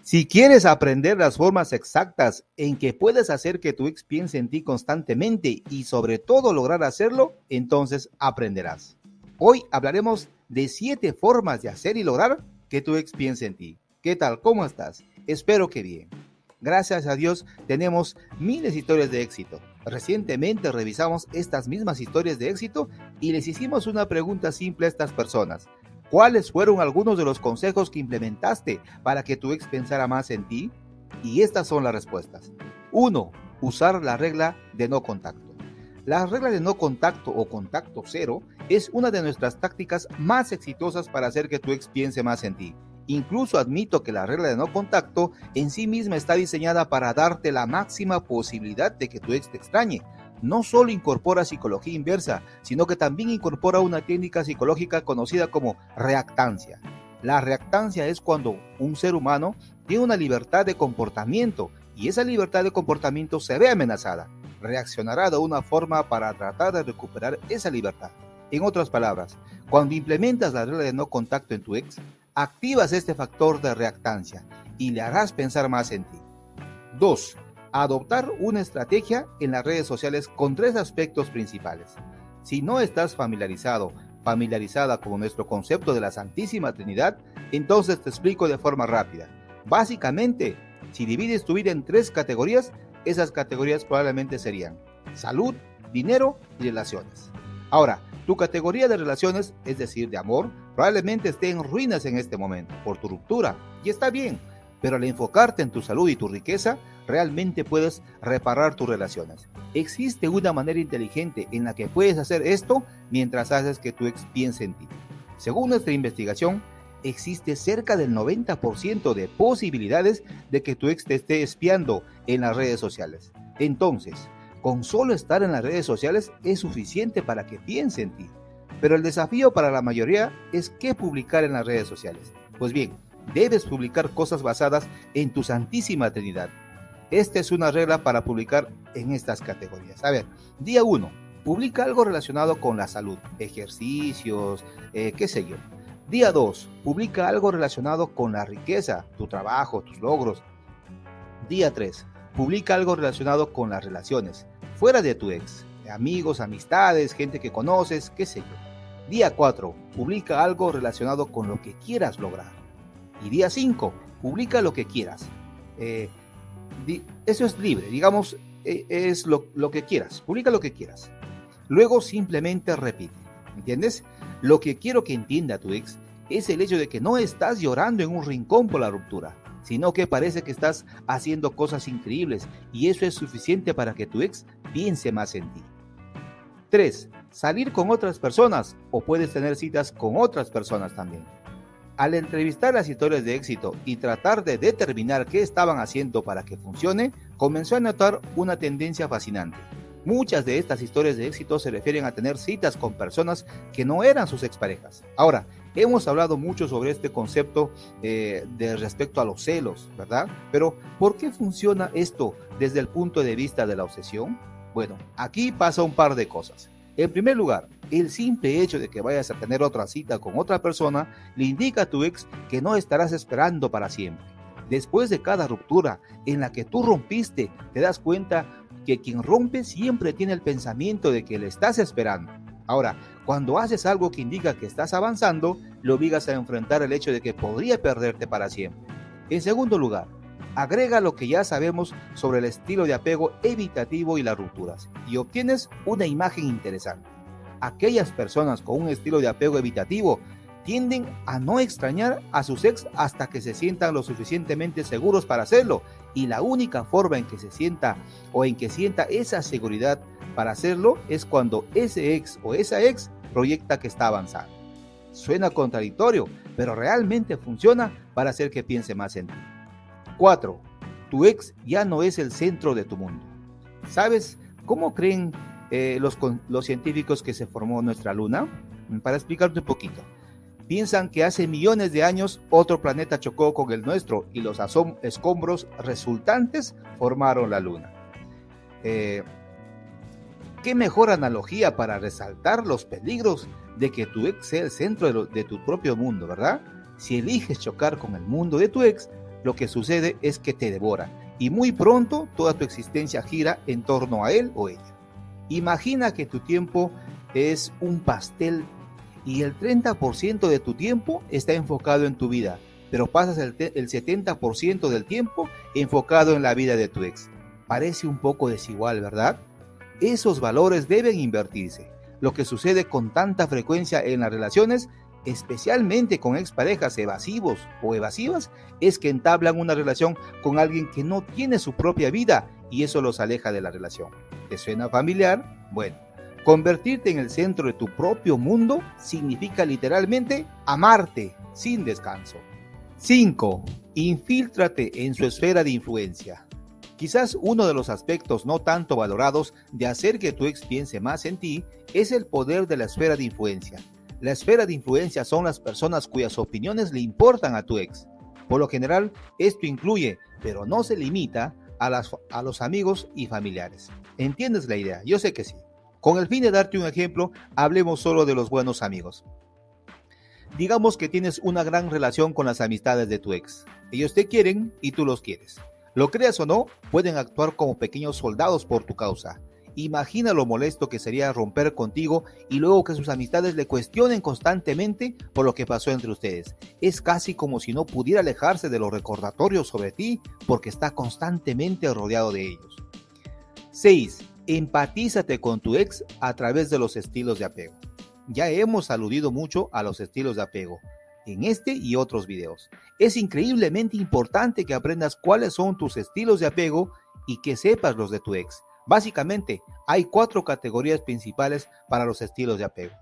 Si quieres aprender las formas exactas en que puedes hacer que tu ex piense en ti constantemente y sobre todo lograr hacerlo, entonces aprenderás. Hoy hablaremos de 7 formas de hacer y lograr que tu ex piense en ti. ¿Qué tal? ¿Cómo estás? Espero que bien. Gracias a Dios tenemos miles de historias de éxito. Recientemente revisamos estas mismas historias de éxito y les hicimos una pregunta simple a estas personas. ¿Cuáles fueron algunos de los consejos que implementaste para que tu ex pensara más en ti? Y estas son las respuestas. 1. Usar la regla de no contacto. La regla de no contacto o contacto cero es una de nuestras tácticas más exitosas para hacer que tu ex piense más en ti. Incluso admito que la regla de no contacto en sí misma está diseñada para darte la máxima posibilidad de que tu ex te extrañe. No solo incorpora psicología inversa, sino que también incorpora una técnica psicológica conocida como reactancia. La reactancia es cuando un ser humano tiene una libertad de comportamiento y esa libertad de comportamiento se ve amenazada. Reaccionará de una forma para tratar de recuperar esa libertad. En otras palabras, cuando implementas la regla de no contacto en tu ex, activas este factor de reactancia y le harás pensar más en ti. 2. Adoptar una estrategia en las redes sociales con 3 aspectos principales. Si no estás familiarizada con nuestro concepto de la Santísima Trinidad, entonces te explico de forma rápida. Básicamente, si divides tu vida en 3 categorías, esas categorías probablemente serían salud, dinero y relaciones. Ahora, tu categoría de relaciones, es decir, de amor, probablemente esté en ruinas en este momento por tu ruptura, y está bien. Pero al enfocarte en tu salud y tu riqueza, realmente puedes reparar tus relaciones. Existe una manera inteligente en la que puedes hacer esto mientras haces que tu ex piense en ti. Según nuestra investigación, existe cerca del 90% de posibilidades de que tu ex te esté espiando en las redes sociales. Entonces, con solo estar en las redes sociales es suficiente para que piense en ti. Pero el desafío para la mayoría es qué publicar en las redes sociales. Pues bien, debes publicar cosas basadas en tu Santísima Trinidad. Esta es una regla para publicar en estas categorías. A ver, día 1, publica algo relacionado con la salud, ejercicios, qué sé yo. Día 2, publica algo relacionado con la riqueza, tu trabajo, tus logros. Día 3, publica algo relacionado con las relaciones, fuera de tu ex, amigos, amistades, gente que conoces, qué sé yo. Día 4, publica algo relacionado con lo que quieras lograr. Y día 5, publica lo que quieras. Eso es libre, digamos, es lo que quieras, publica lo que quieras. Luego simplemente repite, ¿entiendes? Lo que quiero que entienda tu ex es el hecho de que no estás llorando en un rincón por la ruptura, sino que parece que estás haciendo cosas increíbles y eso es suficiente para que tu ex piense más en ti. 3. Salir con otras personas o puedes tener citas con otras personas también. Al entrevistar las historias de éxito y tratar de determinar qué estaban haciendo para que funcione, comenzó a notar una tendencia fascinante. Muchas de estas historias de éxito se refieren a tener citas con personas que no eran sus exparejas. Ahora, hemos hablado mucho sobre este concepto de respecto a los celos, ¿verdad? Pero, ¿por qué funciona esto desde el punto de vista de la obsesión? Bueno, aquí pasa un par de cosas. En primer lugar, el simple hecho de que vayas a tener otra cita con otra persona le indica a tu ex que no estarás esperando para siempre. Después de cada ruptura en la que tú rompiste, te das cuenta que quien rompe siempre tiene el pensamiento de que le estás esperando. Ahora, cuando haces algo que indica que estás avanzando, le obligas a enfrentar el hecho de que podría perderte para siempre. En segundo lugar, agrega lo que ya sabemos sobre el estilo de apego evitativo y las rupturas y obtienes una imagen interesante. Aquellas personas con un estilo de apego evitativo tienden a no extrañar a sus ex hasta que se sientan lo suficientemente seguros para hacerlo, y la única forma en que se sienta o en que sienta esa seguridad para hacerlo es cuando ese ex o esa ex proyecta que está avanzando. Suena contradictorio, pero realmente funciona para hacer que piense más en ti. 4. Tu ex ya no es el centro de tu mundo. ¿Sabes cómo creen los científicos que se formó nuestra luna? Para explicarte un poquito. Piensan que hace millones de años otro planeta chocó con el nuestro y los escombros resultantes formaron la luna. ¿Qué mejor analogía para resaltar los peligros de que tu ex sea el centro de tu propio mundo, verdad? Si eliges chocar con el mundo de tu ex, lo que sucede es que te devora y muy pronto toda tu existencia gira en torno a él o ella. Imagina que tu tiempo es un pastel y el 30% de tu tiempo está enfocado en tu vida, pero pasas el 70% del tiempo enfocado en la vida de tu ex. Parece un poco desigual, ¿verdad? Esos valores deben invertirse. Lo que sucede con tanta frecuencia en las relaciones, especialmente con exparejas evasivos o evasivas, es que entablan una relación con alguien que no tiene su propia vida y eso los aleja de la relación. ¿Te suena familiar? Bueno, convertirte en el centro de tu propio mundo significa literalmente amarte sin descanso. 5. Infíltrate en su esfera de influencia. Quizás uno de los aspectos no tanto valorados de hacer que tu ex piense más en ti es el poder de la esfera de influencia. La esfera de influencia son las personas cuyas opiniones le importan a tu ex. Por lo general, esto incluye, pero no se limita, a los amigos y familiares. ¿Entiendes la idea? Yo sé que sí. Con el fin de darte un ejemplo, hablemos solo de los buenos amigos. Digamos que tienes una gran relación con las amistades de tu ex. Ellos te quieren y tú los quieres. Lo creas o no, pueden actuar como pequeños soldados por tu causa. Imagina lo molesto que sería romper contigo y luego que sus amistades le cuestionen constantemente por lo que pasó entre ustedes. Es casi como si no pudiera alejarse de los recordatorios sobre ti porque está constantemente rodeado de ellos. 6. Empatízate con tu ex a través de los estilos de apego. Ya hemos aludido mucho a los estilos de apego en este y otros videos. Es increíblemente importante que aprendas cuáles son tus estilos de apego y que sepas los de tu ex. Básicamente, hay 4 categorías principales para los estilos de apego.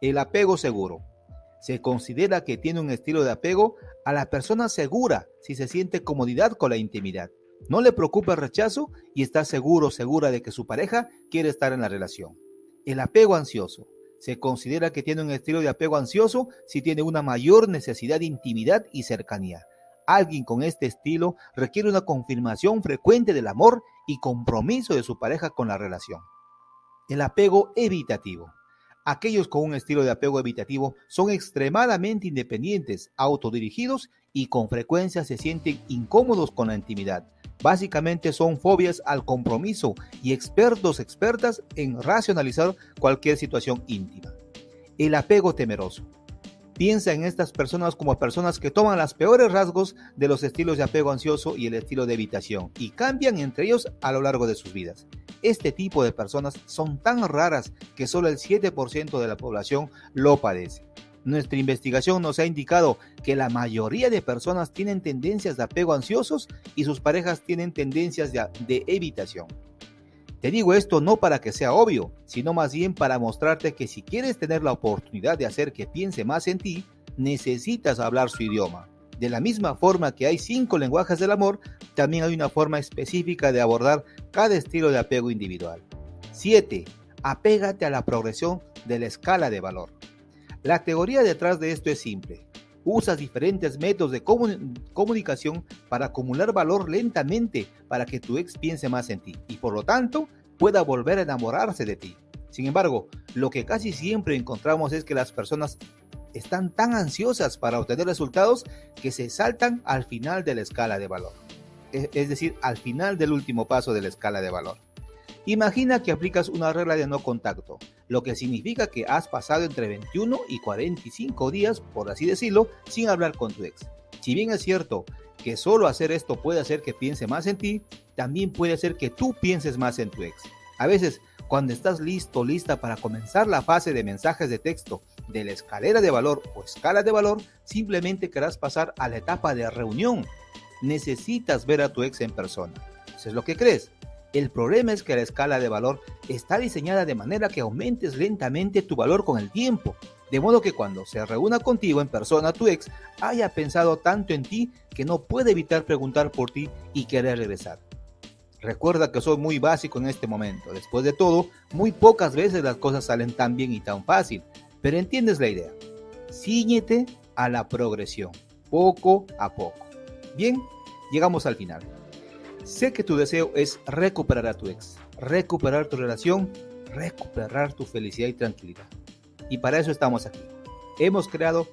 El apego seguro. Se considera que tiene un estilo de apego a la persona segura si se siente comodidad con la intimidad. No le preocupa el rechazo y está seguro o segura de que su pareja quiere estar en la relación. El apego ansioso. Se considera que tiene un estilo de apego ansioso si tiene una mayor necesidad de intimidad y cercanía. Alguien con este estilo requiere una confirmación frecuente del amor y compromiso de su pareja con la relación. El apego evitativo. Aquellos con un estilo de apego evitativo son extremadamente independientes, autodirigidos y con frecuencia se sienten incómodos con la intimidad. Básicamente son fobias al compromiso y expertas en racionalizar cualquier situación íntima. El apego temeroso. Piensa en estas personas como personas que toman los peores rasgos de los estilos de apego ansioso y el estilo de evitación y cambian entre ellos a lo largo de sus vidas. Este tipo de personas son tan raras que solo el 7% de la población lo padece. Nuestra investigación nos ha indicado que la mayoría de personas tienen tendencias de apego ansiosos y sus parejas tienen tendencias de evitación. Te digo esto no para que sea obvio, sino más bien para mostrarte que si quieres tener la oportunidad de hacer que piense más en ti, necesitas hablar su idioma. De la misma forma que hay 5 lenguajes del amor, también hay una forma específica de abordar cada estilo de apego individual. 7. Apégate a la progresión de la escala de valor. La teoría detrás de esto es simple. Usas diferentes métodos de comunicación para acumular valor lentamente para que tu ex piense más en ti y por lo tanto pueda volver a enamorarse de ti. Sin embargo, lo que casi siempre encontramos es que las personas están tan ansiosas para obtener resultados que se saltan al final de la escala de valor. Es decir, al final del último paso de la escala de valor. Imagina que aplicas una regla de no contacto, lo que significa que has pasado entre 21 y 45 días, por así decirlo, sin hablar con tu ex. Si bien es cierto que solo hacer esto puede hacer que piense más en ti, también puede hacer que tú pienses más en tu ex. A veces, cuando estás listo, lista para comenzar la fase de mensajes de texto de la escalera de valor o escala de valor, simplemente querrás pasar a la etapa de reunión. Necesitas ver a tu ex en persona. ¿Eso es lo que crees? El problema es que la escala de valor está diseñada de manera que aumentes lentamente tu valor con el tiempo, de modo que cuando se reúna contigo en persona tu ex haya pensado tanto en ti que no puede evitar preguntar por ti y querer regresar. Recuerda que soy muy básico en este momento. Después de todo, muy pocas veces las cosas salen tan bien y tan fácil, pero entiendes la idea. Cíñete a la progresión, poco a poco. Bien, llegamos al final. Sé que tu deseo es recuperar a tu ex, recuperar tu relación, recuperar tu felicidad y tranquilidad. Y para eso estamos aquí. Hemos creado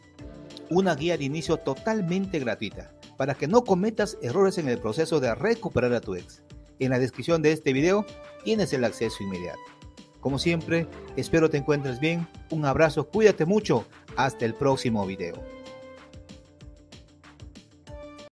una guía de inicio totalmente gratuita. para que no cometas errores en el proceso de recuperar a tu ex. En la descripción de este video tienes el acceso inmediato. Como siempre, espero te encuentres bien. Un abrazo, cuídate mucho. Hasta el próximo video.